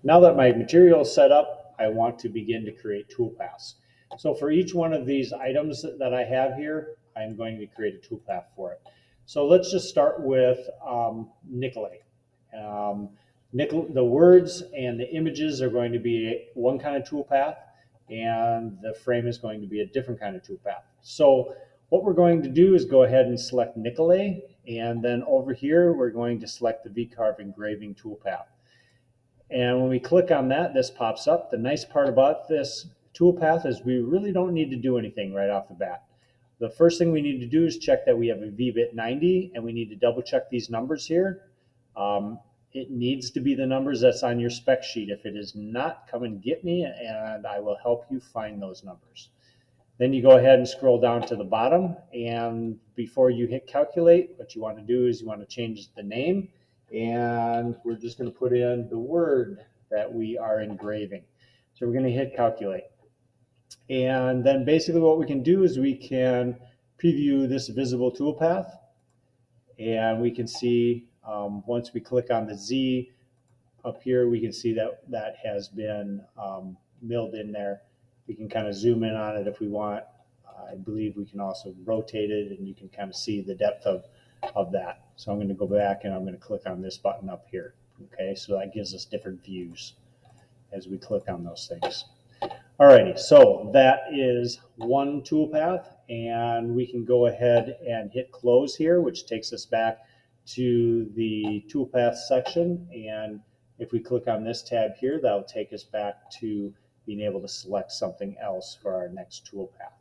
Now that my material is set up, I want to begin to create toolpaths. So for each one of these items that I have here, I'm going to create a toolpath for it. So let's just start with Nicolay. The words and the images are going to be one kind of toolpath, and the frame is going to be a different kind of toolpath. So what we're going to do is go ahead and select Nicolay, and then over here we're going to select the V-Carve engraving toolpath. And when we click on that, this pops up. The nice part about this toolpath is we really don't need to do anything right off the bat. The first thing we need to do is check that we have a VBit 90, and we need to double check these numbers here. It needs to be the numbers that's on your spec sheet. If it is not, come and get me and I will help you find those numbers. Then you go ahead and scroll down to the bottom, and before you hit calculate, what you want to do is you want to change the name, and we're just going to put in the word that we are engraving. So we're going to hit calculate. And then basically what we can do is we can preview this visible toolpath, and we can see once we click on the Z up here, we can see that that has been milled in there. We can kind of zoom in on it if we want. I believe we can also rotate it, and you can kind of see the depth of that. So I'm going to go back and I'm going to click on this button up here. Okay, so that gives us different views as we click on those things. Alrighty, so that is one toolpath, and we can go ahead and hit close here, which takes us back to the toolpath section. And if we click on this tab here, that'll take us back to being able to select something else for our next toolpath.